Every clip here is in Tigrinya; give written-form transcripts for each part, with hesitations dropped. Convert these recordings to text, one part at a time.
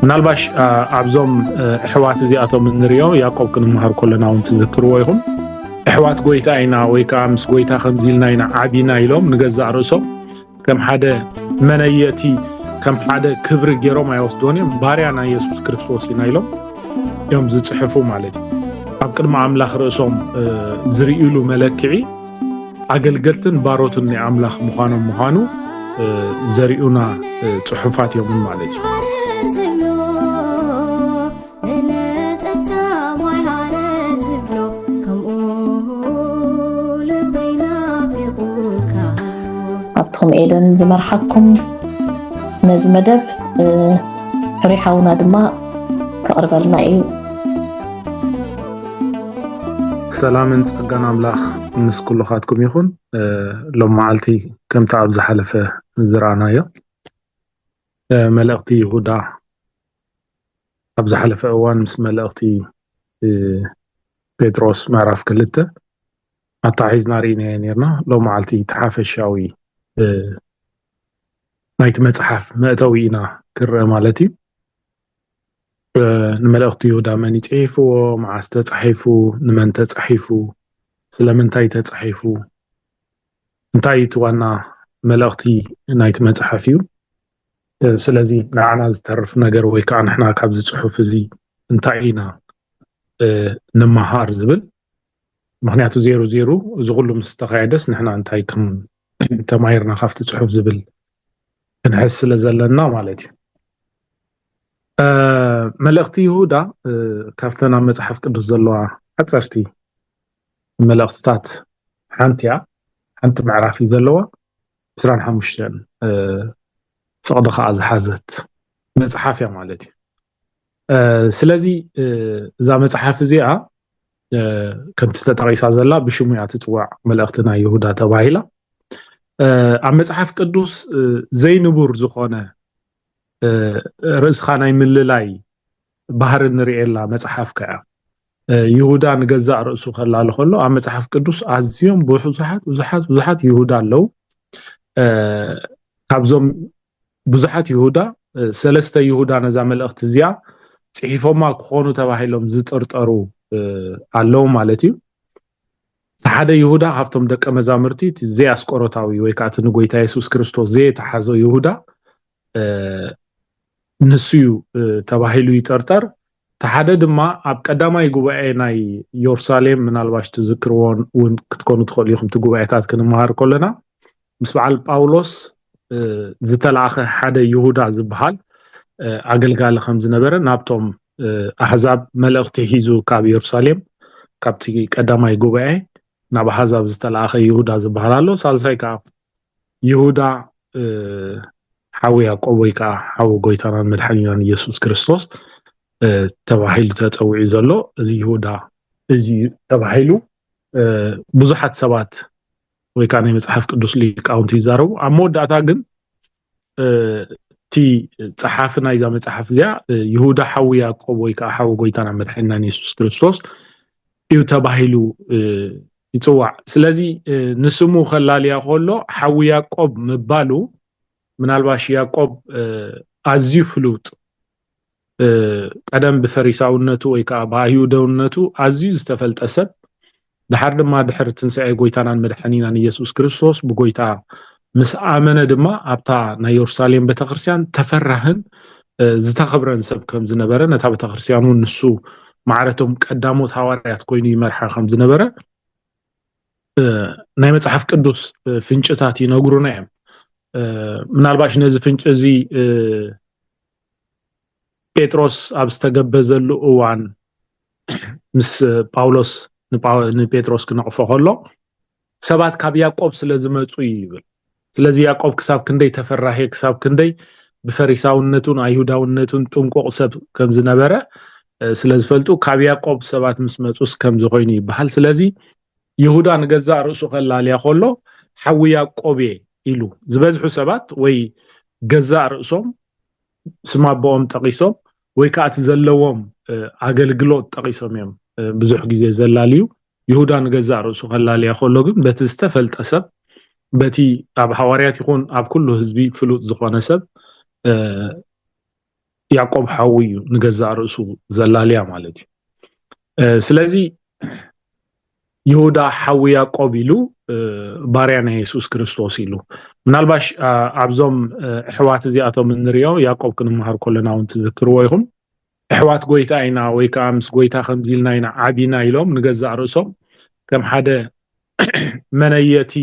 ምናልባሽ አብዞም ሕዋት እዚኣቶም እንሪዮ ያዕቆብ ክንመሃር ከለና እውን ትዝክርዎ ይኹም ሕዋት ጎይታ ኢና ወይ ከዓ ምስ ጎይታ ከምዚ ኢልና ኢና ዓቢና ኢሎም ንገዛእ ርእሶም ከም ሓደ መነየቲ ከም ሓደ ክብሪ ገይሮም ኣይወስድዎን እዮም ባርያ ናይ ኢየሱስ ክርስቶስ ኢና ኢሎም እዮም ዝፅሕፉ ማለት እዩ ኣብ ቅድሚ ኣምላኽ ርእሶም ዝርኢሉ መለክዒ ኣገልገልትን ባሮትን ናይ ኣምላኽ ምዃኑ ዘሪኡና ፅሑፋት እዮም ማለት እዩ ኣብትኩም ኤደን ዝመርሓኩም ነዚ መደብ ሕሪሓውና ድማ ከቕርበልና እዩ ሰላምን ጸጋን ኣምላኽ ምስ ኩሉኻትኩም ይኹን ሎም መዓልቲ ከምቲ ኣብ ዝሓለፈ ዝረኣናዮ መልእኽቲ ይሁዳ ኣብ ዝሓለፈ እዋን ምስ መልእኽቲ ጴጥሮስ ምዕራፍ 2 ኣታሒዝና ርኢናዮ ነርና ሎም መዓልቲ ተሓፈሻዊ ናይቲ መጽሓፍ መእተዊ ኢና ክርአ ማለት እዩ ንመልእኽቲ ይሁዳ መን ይጽሒፍዎ መዓዝ ተጻሒፉ ንመን ተጻሒፉ ስለምንታይ ተጻሒፉ እንታይ እቲ ዋና መልእኽቲ ናይቲ መጽሓፍ እዩ ስለዚ ንዓና ዝተርፍ ነገር ወይ ከዓ ንሕና ካብዚ ጽሑፍ እዚ እንታይ ኢና ንመሃር ዝብል ምክንያቱ ዜሮ ዜሮ እዚ ኩሉ ምስ ተኻየደስ ንሕና እንታይ ከም ተማሂርና ካብቲ ጽሑፍ ዝብል ክንሕስ ስለ ዘለና ማለት እዩ መልእኽቲ ይሁዳ ካብተን ኣብ መጽሓፍ ቅዱስ ዘለዋ ሓፀርቲ መልእኽትታት ሓንቲ ምዕራፍ እዩ ዘለዋ 25 ፍቕዲ ከዓ ዝሓዘት መጽሓፍ እያ ማለት እዩ ስለዚ እዛ መጽሓፍ እዚኣ ከምቲ ተጠቒሳ ዘላ ብሽሙ እያ ትፅዋዕ መልእኽቲ ናይ ይሁዳ ተባሂላ ኣብ መጽሓፍ ቅዱስ ዘይንቡር ዝኾነ ርእስኻ ናይ ምልላይ ባህሪ ንሪኤላ መጽሓፍ ከያ ይሁዳ ንገዛእ ርእሱ ከላሊ ከሎ ኣብ መጽሓፍ ቅዱስ ኣዝዮም ብዙሓት ይሁዳ ኣለው ካብዞም ብዙሓት ይሁዳ ሰለስተ ይሁዳ ነዛ መልእኽቲ እዚኣ ጽሒፎማ ክኾኑ ተባሂሎም ዝጥርጠሩ ኣለው ማለት እዩ ሓደ ይሁዳ ካብቶም ደቀ መዛሙርቲ ዘያስቆሮታዊ ወይ ከዓ እቲ ንጎይታ ኢየሱስ ክርስቶስ ዘየተሓዞ ይሁዳ ንስዩ ተባሂሉ ይጠርጠር ተሓደ ድማ ኣብ ቀዳማይ ጉባኤ ናይ ኢየሩሳሌም ምናልባሽ ትዝክርዎን እውን ክትኮኑ ትኽእሉ ኢኹም እቲ ጉባኤታት ክንመሃር ከለና ምስ በዓል ጳውሎስ ዝተለኣኸ ሓደ ይሁዳ ዝበሃል ኣገልጋሊ ከም ዝነበረ ናብቶም ኣሕዛብ መልእኽቲ ሒዙ ካብ ኢየሩሳሌም ካብቲ ቀዳማይ ጉባኤ ናብ ኣሕዛብ ዝተለኣኸ ይሁዳ ዝበሃል ኣሎ ሳልሳይ ከዓ ይሁዳ ሓዊ ያዕቆብ ወይ ከዓ ሓዊ ጎይታናን መድሓኒናን ኢየሱስ ክርስቶስ ተባሂሉ ተፀዊዑ ዘሎ እዚ ይሁዳ እዚ ተባሂሉ ብዙሓት ሰባት ወይ ከዓ ናይ መጽሓፍ ቅዱስ ሊቃውንቲ ይዛረቡ ኣብ መወዳእታ ግን እቲ ፀሓፊ ናይዛ መጽሓፍ እዚኣ ይሁዳ ሓዊ ያዕቆብ ወይ ከዓ ሓዊ ጎይታናን መድሓኒናን ኢየሱስ ክርስቶስ እዩ ተባሂሉ ይፅዋዕ ስለዚ ንስሙ ከላልያ ከሎ ሓዊ ያዕቆብ ምባሉ ምናልባሽ ያዕቆብ ኣዝዩ ፍሉጥ ቀደም ብፈሪሳውነቱ ወይ ከዓ ብኣይሁዳውነቱ ኣዝዩ ዝተፈልጠ ሰብ ድሓር ድማ ድሕሪ ትንሣኤ ጎይታናን መድሓኒናን ኢየሱስ ክርስቶስ ብጎይታ ምስ ኣመነ ድማ ኣብታ ናይ ኢየሩሳሌም ቤተክርስትያን ተፈራህን ዝተኸብረን ሰብ ከም ዝነበረ ነታ ቤተክርስትያኑ ንሱ ማዕረቶም ቀዳሞት ሃዋርያት ኮይኑ ይመርሓ ከም ዝነበረ ናይ መጽሓፍ ቅዱስ ፍንጭታት ይነግሩና እዮም ምናልባሽ ነዚ ፍንጭ እዚ ጴጥሮስ ኣብ ዝተገበዘሉ እዋን ምስ ጳውሎስ ንጴጥሮስ ክነቕፎ ከሎ ሰባት ካብ ያዕቆብ ስለ ዝመፁ ይብል ስለዚ ያዕቆብ ክሳብ ክንደይ ተፈራሄ ክሳብ ክንደይ ብፈሪሳውነቱን ኣይሁዳውነቱን ጥንቁቕ ሰብ ከም ዝነበረ ስለ ዝፈልጡ ካብ ያዕቆብ ሰባት ምስ መፁስ ከም ዝኾይኑ ይበሃል ስለዚ ይሁዳ ንገዛእ ርእሱ ከላልያ ከሎ ሓዊ ያዕቆብ ኢሉ ዝበዝሑ ሰባት ወይ ገዛእ ርእሶም ስም ኣቦኦም ጠቂሶም ወይ ከዓ እቲ ዘለዎም ኣገልግሎት ጠቂሶም እዮም ብዙሕ ግዜ ዘላልዩ ይሁዳ ንገዛእ ርእሱ ከላልያ ከሎ ግን በቲ ዝተፈልጠ ሰብ በቲ ኣብ ሓዋርያት ይኹን ኣብ ኩሉ ህዝቢ ፍሉጥ ዝኾነ ሰብ ያዕቆብ ሓዊ እዩ ንገዛእ ርእሱ ዘላልያ ማለት እዩ ስለዚ ይሁዳ ሓዊ ያዕቆብ ኢሉ ባርያ ናይ ኢየሱስ ክርስቶስ ኢሉ ምናልባሽ ኣብዞም ኣሕዋት እዚኣቶም እንሪኦ ያዕቆብ ክንመሃር ከለና እውን ትዝክርዎ ኢኹም ኣሕዋት ጎይታ ኢና ወይ ከዓ ምስ ጎይታ ከምዚ ኢልና ኢና ዓቢና ኢሎም ንገዛእ ርእሶም ከም ሓደ መነየቲ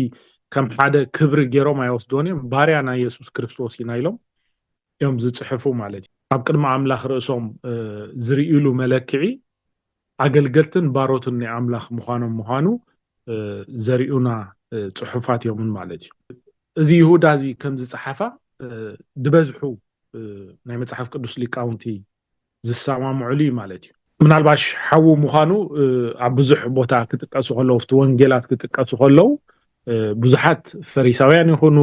ከም ሓደ ክብሪ ገይሮም ኣይወስድዎን እዮም ባርያ ናይ ኢየሱስ ክርስቶስ ኢና ኢሎም እዮም ዝፅሕፉ ማለት እዩ ኣብ ቅድሚ ኣምላኽ ርእሶም ዝርኢሉ መለክዒ ኣገልገልትን ባሮትን ናይ ኣምላኽ ምዃኑ ዘሪኡና ፅሑፋት እዮም ማለት እዩ እዚ ይሁዳ እዚ ከም ዝፀሓፋ ድበዝሑ ናይ መጽሓፍ ቅዱስ ሊቃውንቲ ዝሰማምዑሉ ማለት እዩ ምናልባሽ ሓዊ ምዃኑ ኣብ ብዙሕ ቦታ ክጥቀሱ ከለዉ ኣብቲ ወንጌላት ክጥቀሱ ከለዉ ብዙሓት ፈሪሳውያን ይኹኑ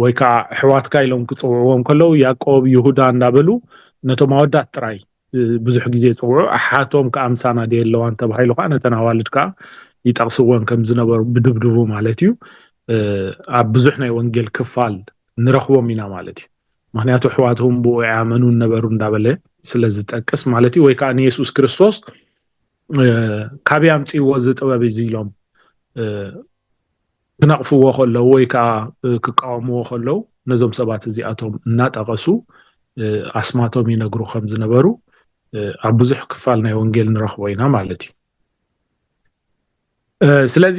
ወይ ከዓ ኣሕዋትካ ኢሎም ክፅውዕዎም ከለዉ ያዕቆብ ይሁዳ እንዳበሉ ነቶም ኣወዳት ጥራይ ብዙሕ ግዜ ይፅውዑ ኣሓቶም ከኣምሳና ድየለዋን ተባሂሉ ከዓ ነተን ኣዋልድ ከዓ ይጠቕስዎን ከም ዝነበሩ ብድብድቡ ማለት እዩ ኣብ ብዙሕ ናይ ወንጌል ክፋል ንረኽቦም ኢና ማለት እዩ ምክንያቱ ኣሕዋትዎም ብኡ ይኣመኑ ነበሩ እንዳበለ ስለ ዝጠቅስ ማለት እዩ ወይ ከዓ ንየሱስ ክርስቶስ ካበይ ኣምፂእዎ እዚ ጥበብ እዚ ኢሎም ክነቕፍዎ ከለዉ ወይ ከዓ ክቃወምዎ ከለዉ ነዞም ሰባት እዚኣቶም እናጠቐሱ ኣስማቶም ይነግሩ ከም ዝነበሩ ኣብ ብዙሕ ክፋል ናይ ወንጌል ንረኽቦ ኢና ማለት እዩ ስለዚ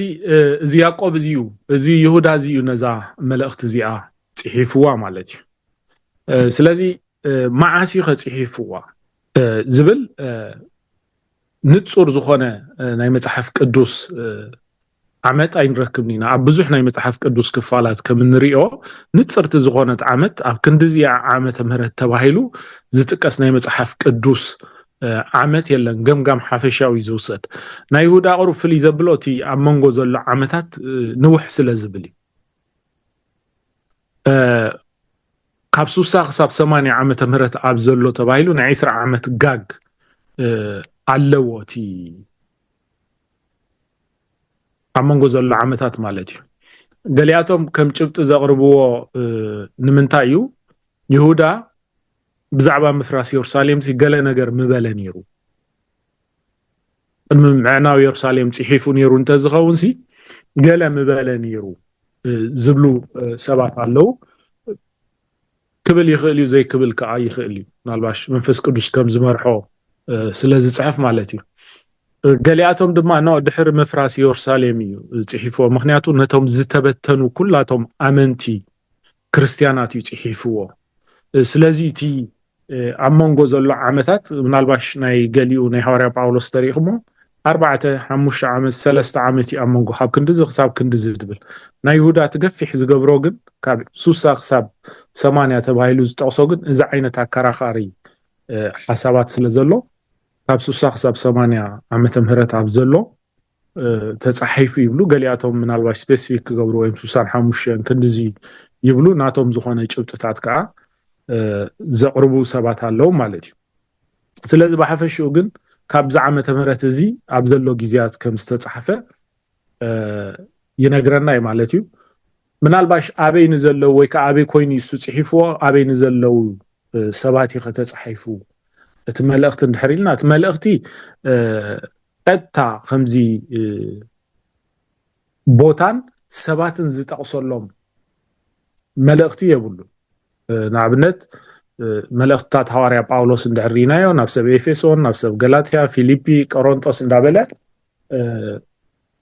እዚ ያዕቆብ እዚዩ እዚ ይሁዳ እዚዩ ነዛ መልእኽቲ እዚኣ ፅሒፍዋ ማለት እዩ ስለዚ መዓስ ከፅሒፍዋ ዝብል ንጹር ዝኾነ ናይ መጽሓፍ ቅዱስ ዓመት ኣይንረክብን ኢና ኣብ ብዙሕ ናይ መጽሓፍ ቅዱስ ክፋላት ከም እንሪኦ ንጽርቲ ዝኾነት ዓመት ኣብ ክንዲዚያ ዓመተ ምህረት ተባሂሉ ዝጥቀስ ናይ መጽሓፍ ቅዱስ ዓመት የለን ገምጋም ሓፈሻዊ ዝውሰድ ናይ ይሁዳ ቅሩብ ፍልይ ዘብሎ እቲ ኣብ መንጎ ዘሎ ዓመታት ንውሕ ስለ ዝብል ካብ 60 ክሳብ 80 ዓመተ ምህረት ኣብ ዘሎ ተባሂሉ ናይ 20 ዓመት ጋግ ኣለዎ እቲ ኣብ መንጎ ዘሎ ዓመታት ማለት እዩ ገሊኣቶም ከም ጭብጢ ዘቕርብዎ ንምንታይ እዩ ይሁዳ ብዛዕባ ምፍራስ ኢየሩሳሌም ገለ ነገር ምበለ ነይሩ ምዕናው ኢየሩሳሌም ፅሒፉ ነይሩ እንተዝኸውን ሲ ገለ ምበለ ነይሩ ዝብሉ ሰባት ኣለዉ ክብል ይኽእል እዩ ዘይክብል ከዓ ይኽእል እዩ ምናልባሽ መንፈስ ቅዱስ ከም ዝመርሖ ስለ ዝፅሕፍ ማለት እዩ ገሊኣቶም ድማ ድሕሪ ምፍራስ ኢየሩሳሌም እዩ ፅሒፍዎ ምክንያቱ ነቶም ዝተበተኑ ኩላቶም ኣመንቲ ክርስትያናት እዩ ፅሒፍዎ ስለዚ እቲ ኣብ መንጎ ዘሎ ዓመታት ምናልባሽ ናይ ገሊኡ ናይ ሐዋርያ ጳውሎስ ተሪኢኹሞ 4-5 ዓመት 3 ዓመት ኣብ መንጎ ካብ ክንዲዚ ክሳብ ክንዲዚ ዝብል ናይ ይሁዳ ትገፊሕ ዝገብሮ ግን ካብ 60 ክሳብ 80 ተባሂሉ ዝጠቕሶ ግን እዚ ዓይነት ኣከራኻሪ ሓሳባት ስለ ዘሎ ካብ 60 ክሳብ 80 ዓመተ ምህረት ኣብ ዘሎ ተጻሒፉ ይብሉ ገሊኣቶም ምናልባሽ ስፔሲፊክ ክገብሩ ወይ 65 ክንዲዚ ይብሉ ናቶም ዝኾነ ጭብጥታት ከዓ ዘቕርቡ ሰባት ኣለዉ ማለት እዩ ስለዚ ብሓፈሽኡ ግን ካብዚ ዓመተ ምህረት እዚ ኣብ ዘሎ ግዜያት ከም ዝተጻሕፈ ይነግረና ማለት እዩ ምናልባሽ ኣበይ ንዘለው ወይ ከዓ ኣበይ ኮይኑ ይሱ ጽሒፍዎ ኣበይ ንዘለው ሰባት ይኸተጻሒፉ እቲ መልእኽቲ እንድሕሪልና እቲ መልእኽቲ ቀጥታ ከምዚ ቦታን ሰባትን ዝጠቕሰሎም መልእኽቲ የብሉ ንኣብነት መልእኽትታት ሐዋርያ ጳውሎስ እንድሕሪናዮ ናብ ሰብ ኤፌሶን ናብ ሰብ ገላትያ ፊሊፒ ቆሮንጦስ እንዳበለ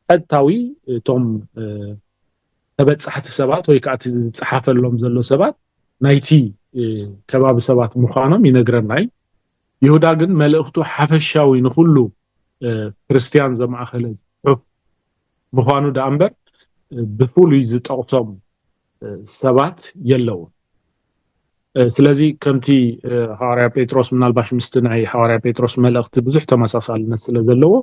ቀጥታዊ እቶም ተበጻሕቲ ሰባት ወይ ከዓ ዝጸሓፈሎም ዘሎ ሰባት ናይቲ ከባቢ ሰባት ምዃኖም ይነግረናይ ይሁዳ ግን መልእኽቱ ሓፈሻዊ ንኹሉ ክርስቲያን ዘማእኸለ ጽሑፍ ምዃኑ ዳ እምበር ብፍሉይ ዝጠቕሶም ሰባት የለዉ ስለዚ ከምቲ ሐዋርያ ጴጥሮስ ምናልባሽ ምስቲ ናይ ሐዋርያ ጴጥሮስ መልእኽቲ ብዙሕ ተመሳሳልነት ስለ ዘለዎ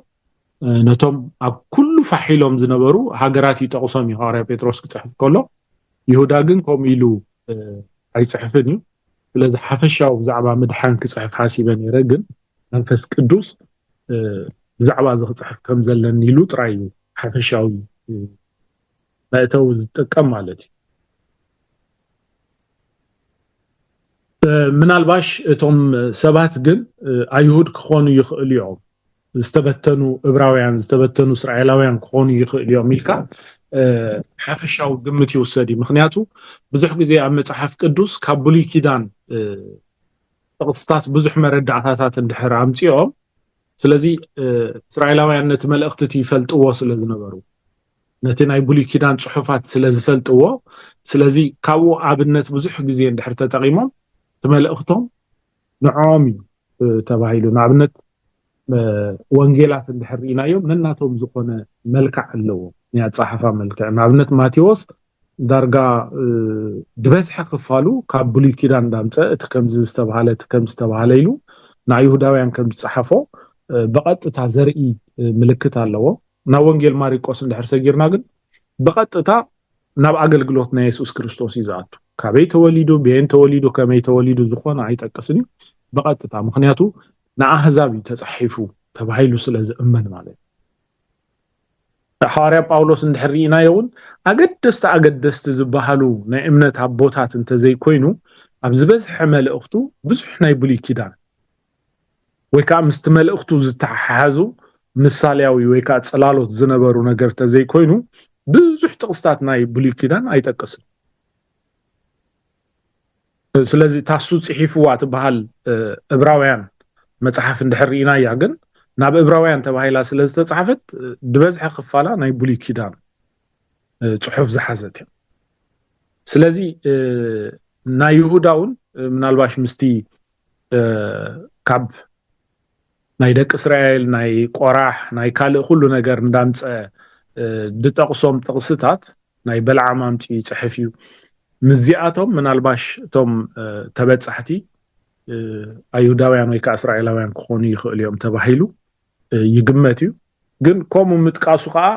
ነቶም ኣብ ኩሉ ፋሒሎም ዝነበሩ ሃገራት ይጠቕሶም እዩ ሐዋርያ ጴጥሮስ ክጽሕፍ ከሎ ይሁዳ ግን ከምኡ ኢሉ ኣይጽሕፍን እዩ ስለዚ ሓፈሻዊ ብዛዕባ ምድሓን ክጽሕፍ ሓሲበ ነይረ ግን መንፈስ ቅዱስ ብዛዕባ እዚ ክጽሕፍ ከም ዘለኒ ኢሉ ጥራይ እዩ ሓፈሻዊ መእተው ዝጥቀም ማለት እዩ ምናልባሽ እቶም ሰባት ግን አይሁድ ክኾኑ ይኽእሉ እዮም ዝተበተኑ ዕብራውያን ዝተበተኑ እስራኤላውያን ክኾኑ ይኽእሉ እዮም ኢልካ ሓፈሻዊ ግምት ይውሰድ ምክንያቱ ብዙሕ ግዜ ኣብ መጽሓፍ ቅዱስ ካብ ብሉይ ኪዳን ጥቅስታት ብዙሕ መረዳእታታት እንድሕር ኣምፂኦም ስለዚ እስራኤላውያን ነቲ መልእኽቲ ይፈልጥዎ ስለዝነበሩ ነቲ ናይ ብሉይ ኪዳን ጽሑፋት ስለዝፈልጥዎ ስለዚ ካብኡ ኣብነት ብዙሕ ግዜ እንድሕር ተጠቂሞም ተመልእኽቶም ንዖም ተባሂሉ ንኣብነት ወንጌላት እንድሕር ኢናዮም ነናቶም ዝኾነ መልክዕ ኣለዎ ያጻሕፋ መልክዕ ንኣብነት ማቴዎስ ዳርጋ ድበዝሐ ክፋሉ ካብ ብሉይ ኪዳን ዳምፀ እቲ ከምዚ ዝተባሃለ እቲ ከምዚ ዝተባሃለ ኢሉ ንኣይሁዳውያን ከም ዝጻሕፎ በቀጥታ ዘርኢ ምልክት ኣለዎ ናብ ወንጌል ማርቆስ እንድሕር ሰጊርና ግን በቀጥታ ናብ ኣገልግሎት ናይ ኢየሱስ ክርስቶስ ይዛቱ ካበይ ተወሊዱ ቤን ተወሊዱ ከመይ ተወሊዱ ዝኾነ ኣይጠቅስኒ በቀጥታ ምክንያቱ ንኣህዛብ ተጻሒፉ ተባሂሉ ስለዝእመን ማለት ሐዋርያ ጳውሎስ እንድሕር ኢናየውን ኣገደስቲ ዝበሃሉ ናይ እምነት ኣቦታት እንተዘይ ኮይኑ ኣብ ዝበዝሐ መልእኽቱ ብዙሕ ናይ ብሉይ ኪዳን ወይ ከዓ ምስቲ መልእኽቱ ዝተሓሓዙ ምሳሌያዊ ወይ ከዓ ጽላሎት ዝነበሩ ነገር ተዘይ ኮይኑ ብዙሕ ጥቅስታት ናይ ብሉይ ኪዳን ኣይጠቅስን ስለዚ ታሱ ጽሒፍዋ ትበሃል ዕብራውያን መጽሓፍ እንድሕር ኢናያ ግን ናብ ዕብራውያን ተባሂላ ስለዝተጻሕፈት ድበዝሐ ክፋላ ናይ ብሉይ ኪዳን ጽሑፍ ዝሓዘት እያ ስለዚ ናይ ይሁዳውን ምናልባሽ ምስቲ ካብ ናይ ደቂ እስራኤል ናይ ቆራሕ ናይ ካልእ ኩሉ ነገር እንዳምፀ ድጠቅሶም ጥቅስታት ናይ በልዓም ኣምጪ ጽሕፍ እዩ ምዚኣቶም ምናልባሽ እቶም ተበጻሕቲ ኣይሁዳውያን ወይ ከዓ እስራኤላውያን ክኾኑ ይኽእሉ እዮም ተባሂሉ ይግመት እዩ ግን ከምኡ ምጥቃሱ ከዓ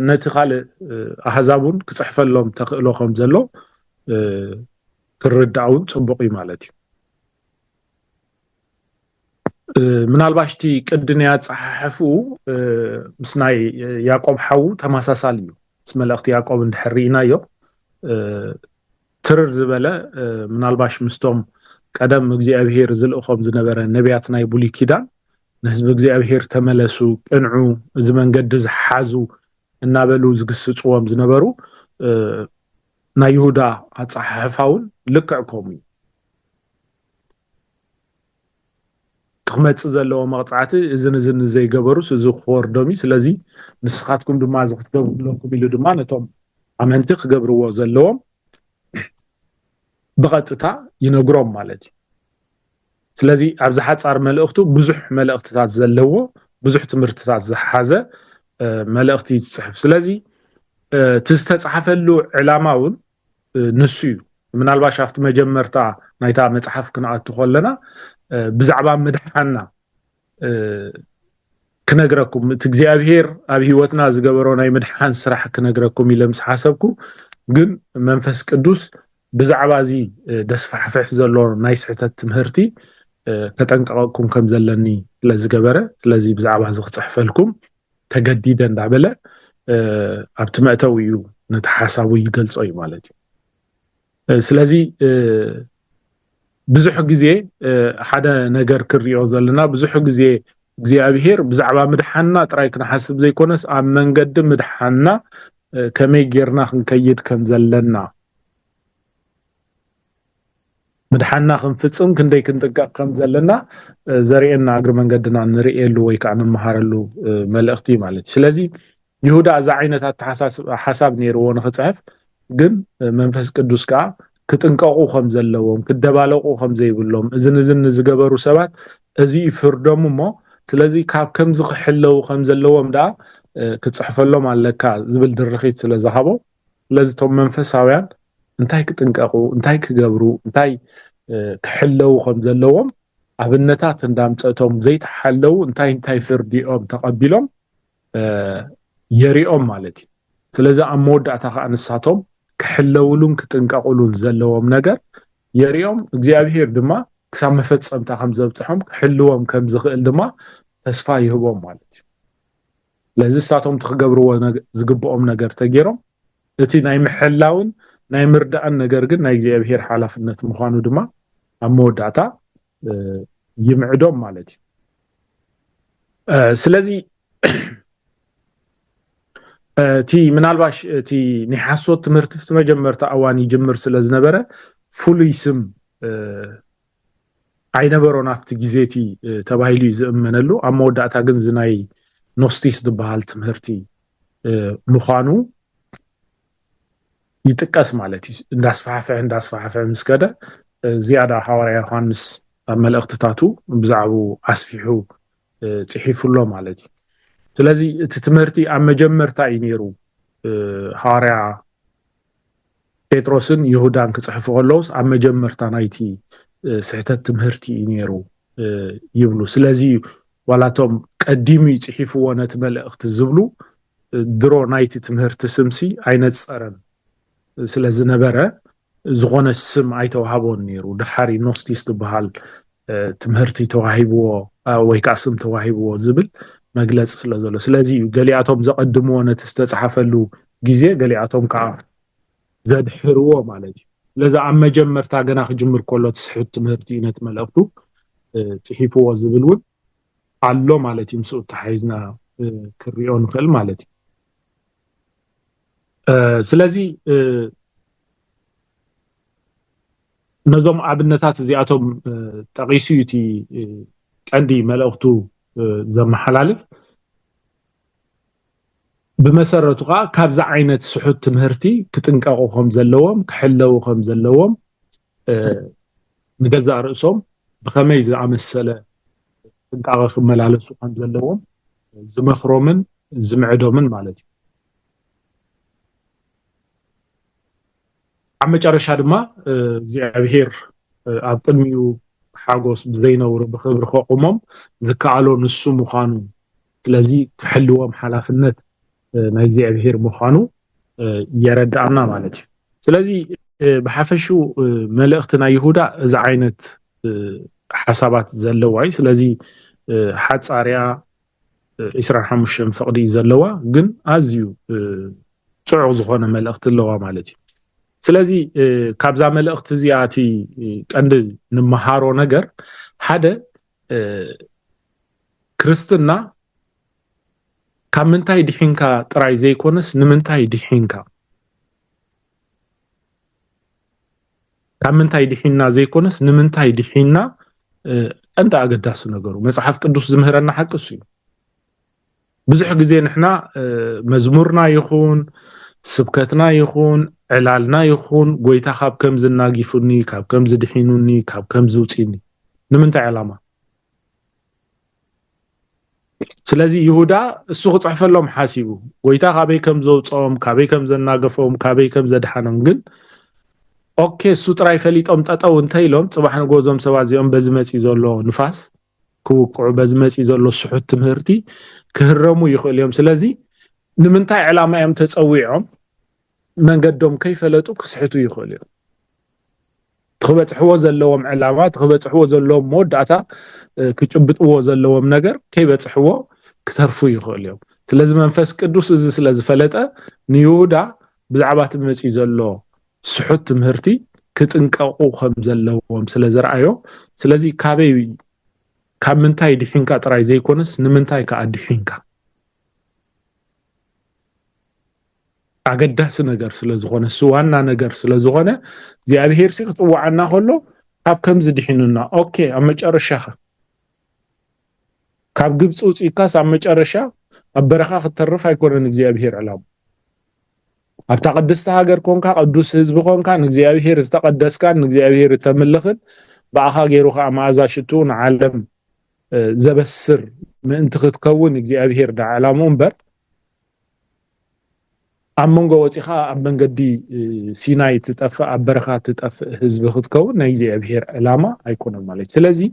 ነቲ ካልእ ኣህዛቡን ክጽሕፈሎም ተኽእሎ ከም ዘሎ ክርዳውን ጽቡቕ እዩ ማለት እዩ ምናልባሽቲ ቅድንያ ጻሕፉ ምስ ናይ ያዕቆብ ሓው ተመሳሳሊ እዩ ምስ መልእኽቲ ያዕቆብ እንድሕሪናዮ ትርር ዝበለ ምናልባሽ ምስቶም ቀደም እግዚአብሔር ዝልእኾም ዝነበረ ነቢያት ናይ ብሉይ ኪዳን ንህዝቢ እግዚአብሔር ተመለሱ ቅንዑ እዚ መንገዲ ዝሓዙ እናበሉ ዝግስጽዎም ዝነበሩ ናይ ይሁዳ ኣጻሕፋውን ልክዕኮም እዩ ትኽመጽእ ዘለዎ መቕጻዕቲ እዝን ዘይገበሩስ እዚ ክወርዶሚ ስለዚ ንስኻትኩም ድማ ዝክትገብሩለኩም ኢሉ ድማ ነቶም ኣመንቲ ክገብርዎ ዘለዎም በቀጥታ ይነግሮም ማለት እዩ ስለዚ ኣብ ዝሓጻር መልእኽቱ ብዙሕ መልእኽትታት ዘለዎ ብዙሕ ትምህርትታት ዝሓዘ መልእኽቲ ይጽሕፍ ስለዚ ትዝተጻሕፈሉ ዕላማውን ንሱ እዩ ምናልባሽ ኣብቲ መጀመርታ ናይታ መጽሓፍ ክንኣቱ ከለና ብዛዕባ ምድሓና ክነግረኩም እቲ እግዚአብሔር ኣብ ህይወትና ዝገበሮ ናይ ምድሓን ስራሕ ክነግረኩም ኢለ ምስ ሓሰብኩ ግን መንፈስ ቅዱስ ብዛዕባ እዚ ደስፋሕፍሕ ዘሎ ናይ ስሕተት ትምህርቲ ከጠንቀቐኩም ከም ዘለኒ ስለዝገበረ ስለዚ ብዛዕባ እዚ ክጽሕፈልኩም ተገዲደ እንዳበለ ኣብቲ መእተው እዩ ነቲ ሓሳቡ ይገልጾ እዩ ማለት እዩ ስለዚ ብዙሕ ግዜ ሓደ ነገር ክሪኦ ዘለና ብዙሕ ግዜ እግዚአብሔር ብዛዕባ ምድሓና ጥራይ ክነሓስብ ዘይኮነስ ኣብ መንገዲ ምድሓና ከመይ ጌርና ክንከይድ ከም ዘለና ምድሓና ክንፍጽም ክንደይ ክንጥንቀቕ ከም ዘለና ዘርኤና እግሪ መንገድና ንርእየሉ ወይ ከዓ ንመሃረሉ መልእኽቲ ማለት ስለዚ ይሁዳ እዛ ዓይነት ሓሳብ ነይርዎ ንኽጽሕፍ ግን መንፈስ ቅዱስ ከዓ ክጥንቀቑ ከም ዘለዎም ክደባለቁ ከም ዘይብሎም እዝን ዝገበሩ ሰባት እዚ ይፍርዶም እሞ ስለዚ ካብ ከምዚ ክሕለው ከም ዘለዎም ዳ ክጽሕፈሎም ኣለካ ዝብል ድርኺት ስለዝሃቦ ስለዚ ቶም መንፈሳውያን እንታይ ክጥንቀቑ እንታይ ክገብሩ እንታይ ክሕለው ከም ዘለዎም ኣብነታት እንዳምፀቶም ዘይተሓለው እንታይ ፍርዲኦም ተቐቢሎም የሪኦም ማለት እዩ ስለዚ ኣብ መወዳእታ ከዓ ንሳቶም ክሕለውሉን ክጥንቀቑሉን ዘለዎም ነገር የሪኦም እግዚአብሔር ድማ ክሳብ መፈጸምታ ከም ዘብጽሖም ክሕልዎም ከም ዝኽእል ድማ ተስፋ ይህቦም ማለት እዩ ለዚ ሳቶም ትኽገብርዎ ዝግብኦም ነገር ተገይሮም እቲ ናይ ምሕላውን ናይ ምርዳእን ነገር ግን ናይ እግዚአብሔር ሓላፍነት ምዃኑ ድማ أموداتا يمعدهم مالتي سلازي تي منالباش تي نحاسو تمرت في مجمرتا أواني جمر سلاز نبرة فولي سم عينبرو نافت جزيتي تبايلي زمنلو أموداتا جنزناي نوستيس دبهال تمهرتي مخانو يتقاس مالتي انداسفحفه مسكده زياده حواريا يوحنس ملأختتاتو بزعبو عسفيحو صحيفلو مالتي ስለዚህ ትትመርቲ ኣብ መጀመርታ ይነሩ حواريا ጴጥሮስን ይሁዳን ክጽሕፉ ከለውስ ኣብ መጀመርታ ናይቲ ስሕተት ትምህርቲ ይነሩ ይብሉ ስለዚህ ዋላቶም ቀዲሙ ይጽሕፍዎ ነት መልእኽቲ ዝብሉ ድሮ ናይቲ ትምህርቲ ስምሲ ኣይነጸረን ስለዚህ ነበረ ዝኾነ ስም ኣይተዋሃቦን ነይሩ ድሓሪ ኖስቲስ ትበሃል ትምህርቲ ተዋሂብዎ ወይ ከዓ ስም ተዋሂብዎ ዝብል መግለጽ ስለዘሎ ስለዚህ ገሊኣቶም ዘቀድምዎ ነት ዝተጻሕፈሉ ግዜ ገሊኣቶም ከዓ ዘድሕርዎ ማለት እዩ ለዛ ኣብ መጀመርታ ገና ክጅምር ከሎ ትስሕት ትምህርቲ ነት መልእኽቱ ጽሒፍዎ ዝብል እውን ኣሎ ማለት እዩ ምስኡ ተሓይዝና ክሪኦ ንኽእል ማለት እዩ ስለዚህ ነዞም ኣብነታት እዚኣቶም ጠቂሱቲ ቀንዲ መልእኽቱ ዘመሓላልፍ بمسرته قا كابز عينت سحوت تمهرتي كتنقاقوهم زلوهم كحلوهم زلوهم نجزا رأسهم بخميز عمسلة تنقاقوهم ملالسوهم زلوهم زمخرومن زمعدومن مالتي عم جارش هذا ما زعبير أبقميو حاجوس بزينور بخبر خوقهم ذكالو نسو مخانو لذي كحلوهم حلافنت ናይ እግዚአብሔር ምዃኑ يردعنا ማለት እዩ ስለዚህ በሐፈሹ መልእኽትና ይሁዳ እዚ ዓይነት ሓሳባት ዘለዋይ ስለዚህ ሓጻርያ 25 ፍቅዲ ዘለዋ ግን ኣዝዩ ጽዑቕ ዝኾነ መልእኽት ኣለዋ ማለት እዩ ስለዚህ ካብዛ መልእኽት እዚኣቲ ቀንዲ ንመሃሮ ነገር ሓደ ክርስትና كامنتاي دحينكا طراي زيكونس نمنتاي دحينكا كامنتاي دحينا زيكونس نمنتاي دحينا انت اقداس نغرو مصحف قدوس زمهرنا حق سو بزح غزي نحنا مزمورنا يخون سبكتنا يخون علالنا يخون غويتا خاب كم زناغيفني كاب كم زدحينوني كاب كم زوصيني نمنتاي علامه ስለዚህ ይሁዳ እሱ ጽሕፈሎም ሓሲቡ ጎይታ ካበይ ከም ዘውጾም ካበይ ከም ዘናገፎም ካበይ ከም ዘድሓኖም ግን ኦኬ እሱ ጥራይ ፈሊጦም ጠጠው እንተይሎም ጽባሕ ንጎዞም ሰባት እዚኦም በዚ መጽ ዘሎ ንፋስ ክውቅዑ በዚ መጽ ዘሎ ስሑት ትምህርቲ ክህረሙ ይኽእል እዮም ስለዚህ ንምንታይ ዕላማ እዮም ተጸዊዖም መንገዶም ከይፈለጡ ክስሕቱ ይኽእል እዮም تخبطحو زلوم علامات تخبطحو زلوم موداتا كيጭብጥዎ زلوم ነገር ከይበጽሕዎ كترفو يخول يوم ስለዚህ መንፈስ ቅዱስ እዚ ስለዚህ ፈለጠ ንይሁዳ ብዛዕባት መጽ ዘሎ ስሑት ትምህርቲ ክጥንቀቁ ከም ዘለዎም ስለዘርአዮ ስለዚህ ካበይ ካምንታይ ድሕንካ ጥራይ ዘይኮነስ ንምንታይ ካአድሕንካ አገዳስ ነገር ስለዝኾነ ስዋና ነገር ስለዝኾነ እግዚአብሔር ሲጥዋዓና ሆሎ ካብ ከምዝ ድሕንና ኦኬ አመጨረሻኸ ካብ ግብጽ ውጪካስ አመጨረሻ አበረኻ ከተርፍ አይኮነን እግዚአብሔር ዓላማ ኣብታ ቅድስተ ሃገር ኮንካ ቅዱስ ህዝብ ኮንካ እግዚአብሔር ዝተቀደስካን እግዚአብሔር ተመለኽን ባኻ ገይሩኻ ማዕዛ ሽቱን ዓለም ዘበስር ምእንቲ ክትከውን እግዚአብሔር ዳዓላሙ እምበር ኣመንጎ ወጪኻ ኣብ መንገዲ ሲናይ ትጠፍእ ኣብ በረኻ ትጠፍእ ህዝብ ክትከውን ናይ እግዚአብሔር ዓላማ ኣይኮነን ማለት ስለዚህ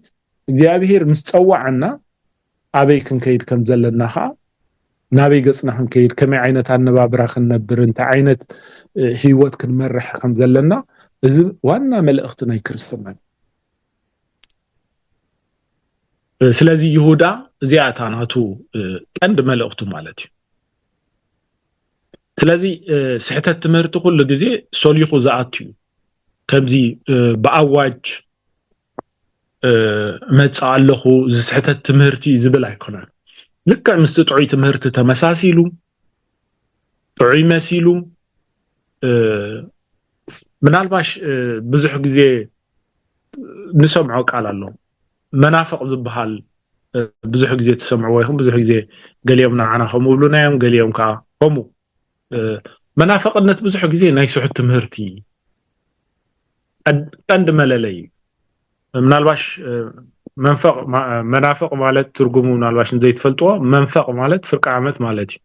እግዚአብሔር ምስ ጸዋዓና ኣበይ ክንከይድ ከም ዘለናኻ ናበይ ገጽና ክንከይድ ከመይ ዓይነት ኣነባብራ ክንነብር እንታይ ዓይነት ህይወት ክንመርሕ ከም ዘለና እዚ ዋና መልእኽቲ ናይ ክርስትና ስለዚህ ይሁዳ እዚኣታ ናቱ ቀንድ መልእኽቱ ማለት እዩ ስለዚህ ስሕተት ትምህርቲ ኩሉ ግዜ ሶሊኹ ዘኣትዩ ከምዚ በአዋጅ መጻ ኣለኹ ዝስሕተት ትምህርቲ ዝብል ኣይኮነን ልክዕ ምስ ጥዑይ ትምህርቲ ተመሳሲሉ ጥዑይ መሲሉ ምናልባሽ ብዙሕ ግዜ ንሰምዖ ቃል ኣሎ መናፍቕ ዝበሃል ብዙሕ ግዜ ተሰምዕዎ ይኹም ብዙሕ ግዜ ገሊኦም ንዓና ከምኡ ብሉናዮም ገሊኦም ከዓ ከምኡ መናፍቕነት ብዙሕ ግዜ ናይ ስሑት ትምህርቲ ቀንዲ መለለይ ምናልባሽ መናፍቕ ማለት ትርጉሙ ምናልባሽ ዘይትፈልጥዎ መንፈቕ ማለት ፍርቂ ዓመት ማለት እዩ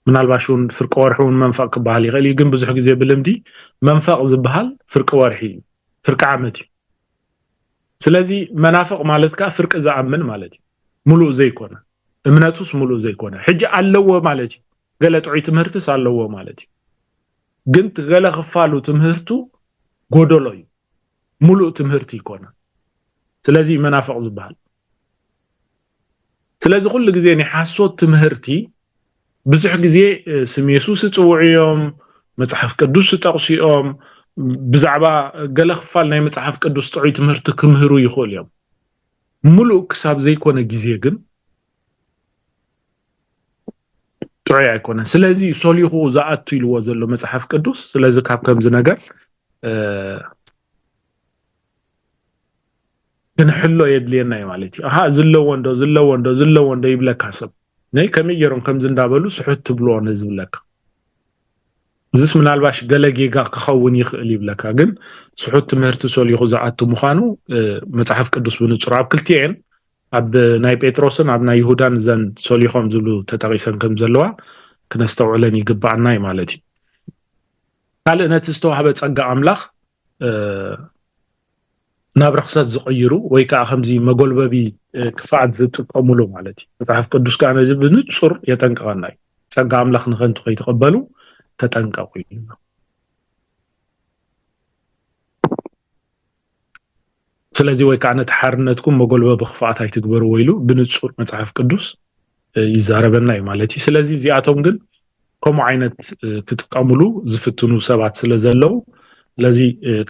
ምናልባሽ እውን ፍርቂ ወርሒ እውን መንፈቕ ክበሃል ይኽእል እዩ ግን ብዙሕ ግዜ ብልምዲ መንፈቕ ዝበሃል ፍርቂ ወርሒ ፍርቂ ዓመት እዩ ስለዚ መናፍቕ ማለት ከዓ ፍርቂ ዝኣምን ማለት እዩ ሙሉእ ዘይኮነ እምነቱስ ሙሉእ ዘይኮነ ሕጂ ኣለዎ ማለት እዩ ገለ ጥዑይ ትምህርትስ ኣለዎ ማለት እዩ ግን ገለ ክፋሉ ትምህርቱ ጎደሎ እዩ ሙሉእ ትምህርቲ ይኮነ ስለዚ መናፍቕ ዝበሃል ስለዚ ኩሉ ግዜ ናይ ሓሶት ትምህርቲ ብዙሕ ግዜ ስም ኢየሱስ ጽውዕዮም መጽሐፍ ቅዱስ ጠቕሲኦም ብዛዕባ ገለ ክፋል ናይ መጽሐፍ ቅዱስ ጥዑይ ትምህርቲ ክምህሩ ይኽእሉ እዮም ሙሉእ ክሳብ ዘይኮነ ግዜ ግን ጥዑይ ኣይኮነን ስለዚ ሶሊኹ ዝኣቱ ኢልዎ ዘሎ መጽሐፍ ቅዱስ ስለዚ ካብ ከምዚ ነገር ክንሕሎ የድልየና እዩ ማለት እዩ ኣሃ ዝለዎ እንዶ ይብለካ ሰብ ናይ ከመይ ገይሮም ከምዚ እንዳበሉ ስሑት ትብልዎ ነዝብለካ እዚስ ምናልባሽ ገለ ጌጋ ክኸውን ይኽእል ይብለካ ግን ስሑት ትምህርቲ ሶሊኹ ዝኣቱ ምዃኑ መጽሐፍ ቅዱስ ብንጹር ኣብ ክልቲአን ኣብ ናይ ጴጥሮስን ኣብ ናይ ይሁዳን ዘን ሶሊኾም ዝብሉ ተጠቒሰን ከም ዘለዋ ክነስተውዕለን ይግባአና እዩ ማለት እዩ ካልእ ነቲ ዝተዋህበ ጸጋ ኣምላኽ ናብ ርክሰት ዝቕይሩ ወይ ከዓ ከምዚ መጎልበቢ ክፍኣት ዝጥቀሙሉ ማለት እዩ መጽሐፍ ቅዱስ ከዓ ነዚ ብንጹር የጠንቅቐና እዩ ጸጋ ኣምላኽ ንኸንቱ ከይተቐበሉ ተጠንቀቁ እዩ ስለዚ ወይ ከዓ ነቲ ሓርነትኩም መጎልበቢ ክፍኣት ኣይትግበሩ ወይሉ ብንጹር መጽሐፍ ቅዱስ ይዛረበና እዩ ማለት እዩ ስለዚ እዚኣቶም ግን ከምኡ ዓይነት ክጥቀሙሉ ዝፍትኑ ሰባት ስለ ዘለው ለዚ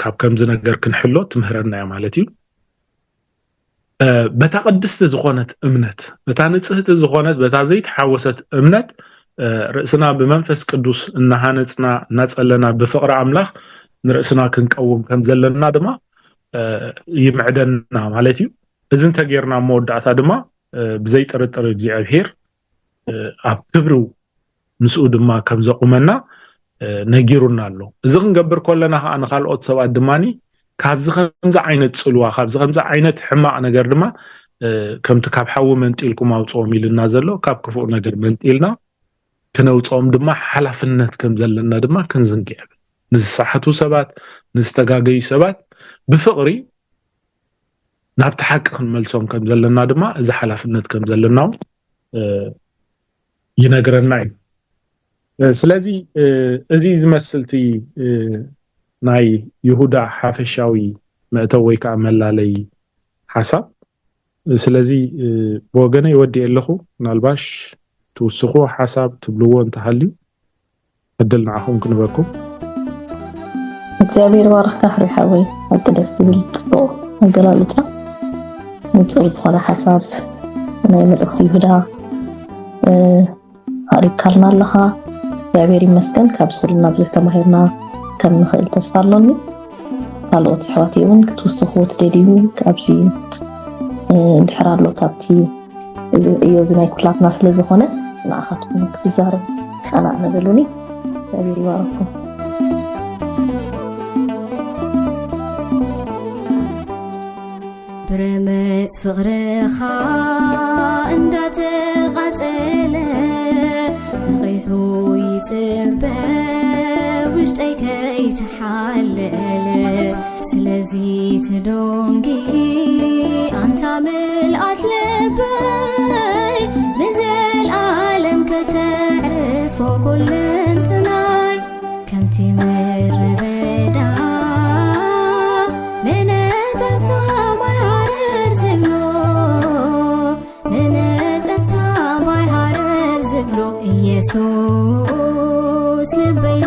ካብ ከምዚ ነገር ክንሕሎ ትምህረና እዩ ማለት እዩ በታ ቅድስቲ ዝኾነት እምነት በታ ንጽህቲ ዝኾነት በታ ዘይተሓወሰት እምነት ርእስና ብመንፈስ ቅዱስ እናሃነጽና እናጸለና ብፍቕሪ ኣምላኽ ንርእስና ክንቀውም ከም ዘለና ድማ ይምዕደና ማለት እዩ እዚ እንተጌርና መወዳእታ ድማ ብዘይ ጥርጥር እግዚአብሔር ኣብ ክብሩ ምስኡ ድማ ከም ዘቁመና ነጊሩና ኣሎ እዚ ክንገብር ከለና ከዓ ንኻልኦት ሰባት ድማኒ ካብዚ ከምዚ ዓይነት ጽልዋ ካብዚ ከምዚ ዓይነት ሕማቕ ነገር ድማ ከምቲ ካብ ሓዊ መንጢልኩም ኣውፅኦም ኢልና ዘሎ ካብ ክፉእ ነገር መንጢልና ክነውፅኦም ድማ ሓላፍነት ከም ዘለና ድማ ክንዝንግዕ ንዝሰሓቱ ሰባት ንዝተጋገዩ ሰባት ብፍቕሪ ናብቲ ሓቂ ክንመልሶም ከም ዘለና ድማ እዚ ሓላፍነት ከም ዘለና ይነግረና እዩ ስለዚ እዚ ዝመስልቲ ናይ ይሁዳ ሓፈሻዊ መእተው ወይ ከዓ መላለይ ሓሳብ ስለዚ ብወገነይ ይወዲእ ኣለኹ ምናልባሽ ትውስኹ ሓሳብ ትብልዎ እንተሃልዩ ዕድል ንዓኹም ክንበኩም እግዚአብሔር ባርኽካ ፍሪሓወይ ኣብ ደስ ዝብል ጽቡቕ ኣገላልጻ ንጹር ዝኾነ ሓሳብ ናይ መልእኽቲ ይሁዳ ኣሪካልና ኣለኻ እግዚአብሔር ይመስገን ካብ ዝኽእልና ብዙሕ ተማሂርና ከም ንኽእል ተስፋ ኣለኒ ካልኦት ኣሕዋተይ እውን ክትውስኹ ትደልዩ ካብዚ እንድሕር ኣሎ ካብቲ እዚ እዩ እዚ ናይ ኩላትና ስለ ዝኾነ ንኣኻትኩም ክትዛረቡ ቀናዕ ነበሉኒ እግዚአብሔር ይባርኩም برمت فقرخا እንዳተቃጸለ ንቂሑ ይጽበ ውሽጠይ ከይተሓለለ ስለዚ ትዶንጊ ኣንታ ምልኣት ልበይ ንዘለዓለም ከተዕርፎ ኩልንትናይ ከምቲ ምድረ በዳ ኢየሱስ ልበይ